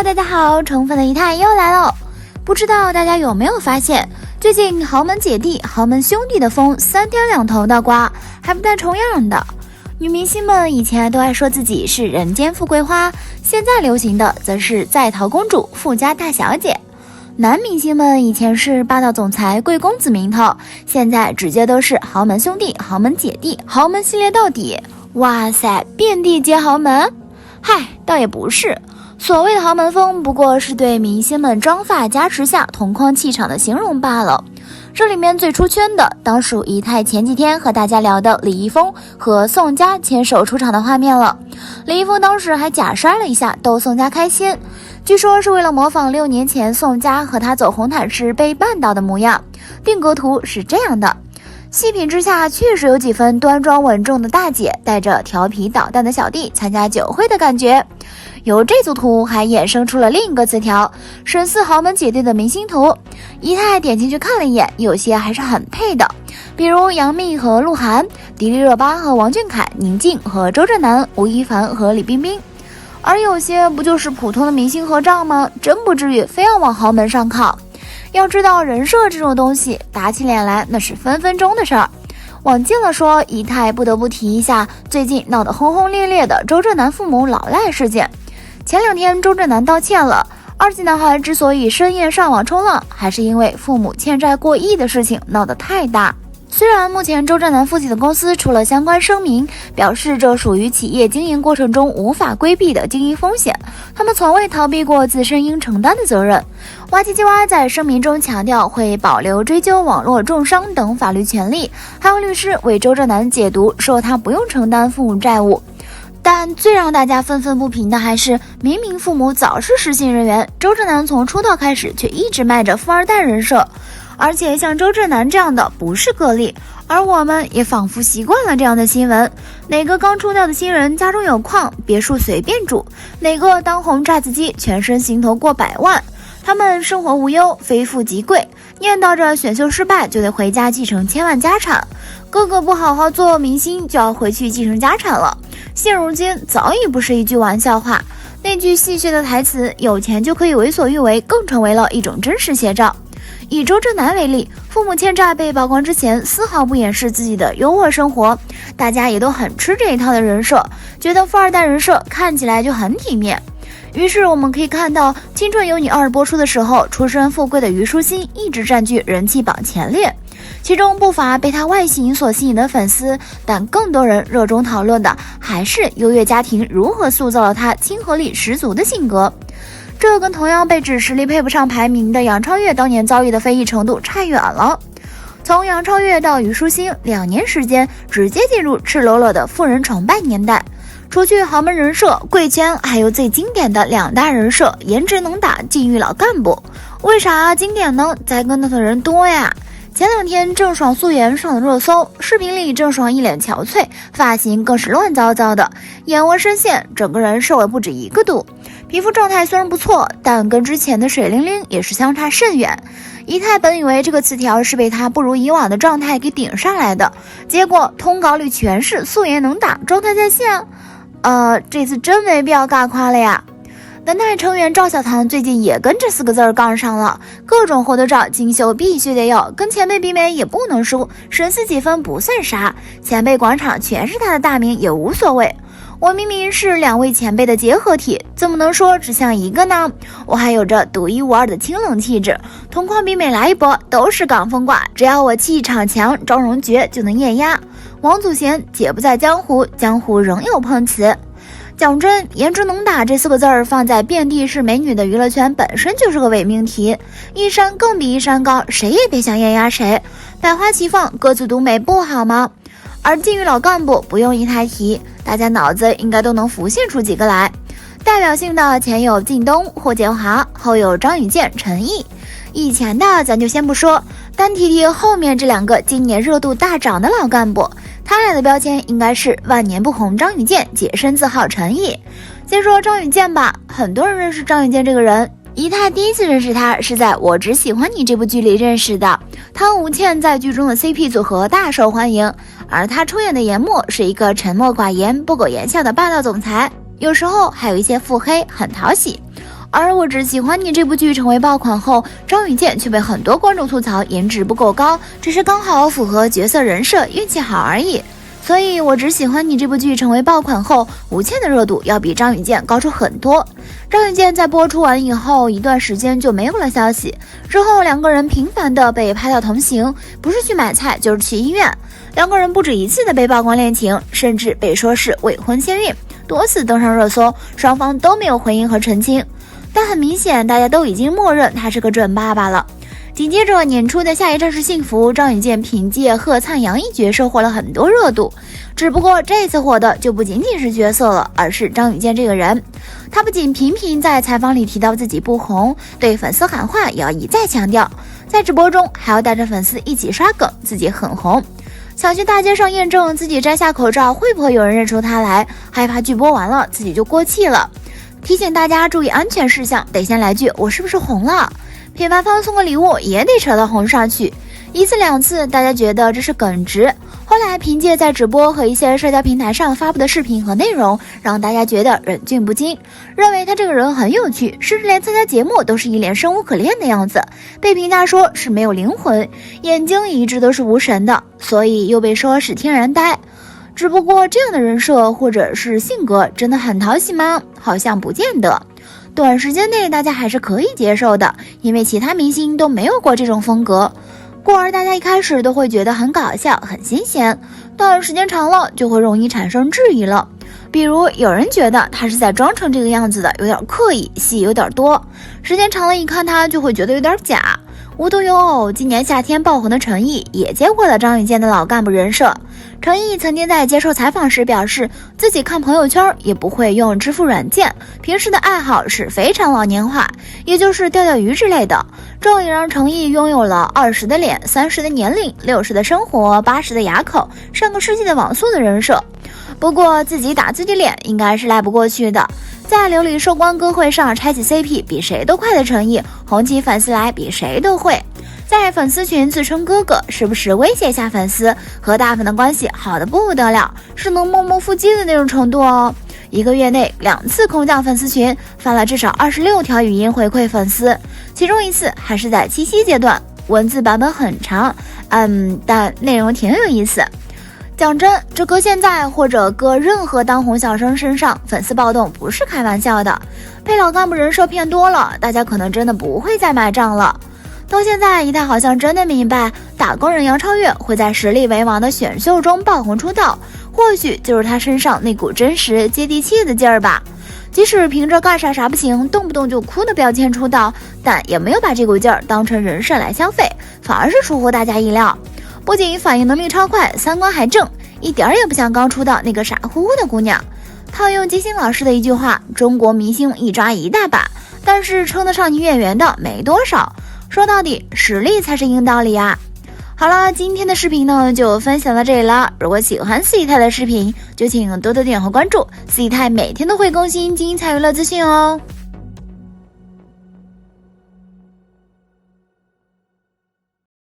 大家好，宠粉的姨太又来了。不知道大家有没有发现，最近豪门姐弟、豪门兄弟的风三天两头的刮，还不带重样的。女明星们以前都爱说自己是人间富贵花，现在流行的则是在逃公主、富家大小姐。男明星们以前是霸道总裁、贵公子名头，现在直接都是豪门兄弟、豪门姐弟，豪门系列到底。哇塞，遍地皆豪门？嗨，倒也不是。所谓的豪门风，不过是对明星们妆发加持下同框气场的形容罢了。这里面最出圈的，当属姨太前几天和大家聊的李易峰和宋佳牵手出场的画面了。李易峰当时还假摔了一下，逗宋佳开心，据说是为了模仿6年前宋佳和他走红毯时被绊倒的模样。定格图是这样的。细品之下，确实有几分端庄稳重的大姐带着调皮捣蛋的小弟参加酒会的感觉。由这组图还衍生出了另一个词条，神似豪门姐弟的明星图。姨太点进去看了一眼，有些还是很配的，比如杨幂和鹿晗，迪丽热巴和王俊凯，宁静和周震南，吴亦凡和李冰冰。而有些不就是普通的明星合照吗？真不至于非要往豪门上靠。要知道人设这种东西，打起脸来那是分分钟的事儿。往近了说，姨太不得不提一下最近闹得轰轰烈烈的周震南父母老赖事件。前2天周震南道歉了，2级男孩之所以深夜上网冲浪，还是因为父母欠债过亿的事情闹得太大。虽然目前周震南父亲的公司出了相关声明，表示这属于企业经营过程中无法规避的经营风险，他们从未逃避过自身应承担的责任。哇唧唧哇在声明中强调会保留追究网络重伤等法律权利，还有律师为周震南解读，说他不用承担父母债务。但最让大家愤愤不平的还是，明明父母早是实信人员，周震南从出道开始却一直卖着富二代人设。而且像周震南这样的不是个例，而我们也仿佛习惯了这样的新闻。哪个刚出道的新人家中有矿，别墅随便住，哪个当红炸子鸡全身行头过100万，他们生活无忧，非富即贵，念叨着选秀失败就得回家继承千万家产，个个不好好做明星就要回去继承家产了。现如今早已不是一句玩笑话，那句戏谑的台词有钱就可以为所欲为更成为了一种真实写照。以周震南为例，父母欠债被曝光之前丝毫不掩饰自己的优渥生活，大家也都很吃这一套的人设，觉得富二代人设看起来就很体面。于是我们可以看到《青春有你2》播出的时候，出身富贵的虞书欣一直占据人气榜前列，其中不乏被她外形所吸引的粉丝，但更多人热衷讨论的还是优越家庭如何塑造了她亲和力十足的性格。这跟同样被指实力配不上排名的杨超越当年遭遇的非议程度差远了。从杨超越到虞书欣2年时间，直接进入赤裸裸的富人崇拜年代。除去豪门人设，贵圈还有最经典的2大人设，颜值能打、禁欲老干部。为啥经典呢？栽跟头的人多呀。前2天郑爽素颜上了热搜，视频里郑爽一脸憔悴，发型更是乱糟糟的，眼窝深陷，整个人瘦了不止1个度。皮肤状态虽然不错，但跟之前的水灵灵也是相差甚远。姨太本以为这个词条是被她不如以往的状态给顶上来的，结果通稿里全是素颜能打，状态在线。这次真没必要尬夸了呀。文泰成员赵小棠最近也跟这4个字杠上了，各种活动照精修必须得有，跟前辈比美也不能输，神似几分不算啥，前辈广场全是他的大名也无所谓。我明明是2位前辈的结合体，怎么能说只像一个呢？我还有着独一无二的清冷气质，同框比美来一波，都是港风挂，只要我气场强，妆容绝就能艳压。王祖贤姐不在江湖，江湖仍有碰瓷。讲真，颜值能打这4个字放在遍地是美女的娱乐圈本身就是个伪命题，一山更比一山高，谁也别想艳压谁，百花齐放，各自独美不好吗？而禁欲老干部不用姨太提，大家脑子应该都能浮现出几个来。代表性的前有靳东、霍建华，后有张雨健、陈毅。以前的咱就先不说，单提提后面这2个今年热度大涨的老干部，他俩的标签应该是万年不红张雨健，洁身自好陈毅。先说张雨健吧，很多人认识张雨健这个人，姨太第一次认识他是在《我只喜欢你》这部剧里认识的。他和吴倩在剧中的 CP 组合大受欢迎，而他出演的严默是一个沉默寡言、不苟言笑的霸道总裁，有时候还有一些腹黑，很讨喜。而我只喜欢你这部剧成为爆款后，张雨健却被很多观众吐槽颜值不够高，只是刚好符合角色人设，运气好而已。所以我只喜欢你这部剧成为爆款后，吴倩的热度要比张雨健高出很多。张雨健在播出完以后一段时间就没有了消息，之后两个人频繁的被拍到同行，不是去买菜就是去医院。两个人不止一次的被曝光恋情，甚至被说是未婚先孕，多次登上热搜，双方都没有回应和澄清。但很明显，大家都已经默认他是个准爸爸了。紧接着年初的下一站是幸福，张雨健凭借贺灿阳一角色获了很多热度，只不过这次火的就不仅仅是角色了，而是张雨健这个人。他不仅频频在采访里提到自己不红，对粉丝喊话也要一再强调，在直播中还要带着粉丝一起刷梗，自己很红。想去大街上验证自己摘下口罩会不会有人认出他来，害怕剧播完了自己就过气了。提醒大家注意安全事项，得先来句我是不是红了。品牌方送个礼物也得扯到红上去，一次两次大家觉得这是耿直，后来凭借在直播和一些社交平台上发布的视频和内容，让大家觉得忍俊不禁，认为他这个人很有趣，甚至连参加节目都是一脸生无可恋的样子，被评价说是没有灵魂，眼睛一直都是无神的，所以又被说是天然呆。只不过这样的人设或者是性格真的很讨喜吗？好像不见得。短时间内大家还是可以接受的，因为其他明星都没有过这种风格，故而大家一开始都会觉得很搞笑很新鲜，但时间长了就会容易产生质疑了。比如有人觉得他是在装成这个样子的，有点刻意，戏有点多，时间长了一看他就会觉得有点假。无独有偶，今年夏天爆红的陈毅也接过了张雨健的老干部人设。陈毅曾经在接受采访时表示，自己看朋友圈也不会用支付软件，平时的爱好是非常老年化，也就是钓钓鱼之类的。这也让陈毅拥有了20的脸、30的年龄、60的生活、80的牙口、上个世纪的网速的人设。不过自己打自己脸应该是赖不过去的，在琉璃收官歌会上拆起 CP 比谁都快的陈毅，红起粉丝来比谁都会。在粉丝群自称哥哥，时不时威胁下粉丝，和大粉的关系好的不得了，是能摸摸腹肌的那种程度哦。1个月内2次空降粉丝群，发了至少26条语音回馈粉丝，其中一次还是在7夕阶段，文字版本很长，但内容挺有意思。讲真，这搁现在或者搁任何当红小生身上，粉丝暴动不是开玩笑的。被老干部人设骗多了，大家可能真的不会再买账了。到现在，一太好像真的明白，打工人杨超越会在实力为王的选秀中爆红出道，或许就是他身上那股真实接地气的劲儿吧。即使凭着干啥啥不行，动不动就哭的标签出道，但也没有把这股劲儿当成人设来消费，反而是出乎大家意料。不仅反应能力超快，三观还正，一点也不像刚出道那个傻乎乎的姑娘。套用金星老师的一句话，中国明星一抓一大把，但是称得上女演员的没多少。说到底，实力才是硬道理啊。好了，今天的视频呢就分享到这里了。如果喜欢四姨太的视频，就请多多点和关注，四姨太每天都会更新精彩娱乐资讯哦。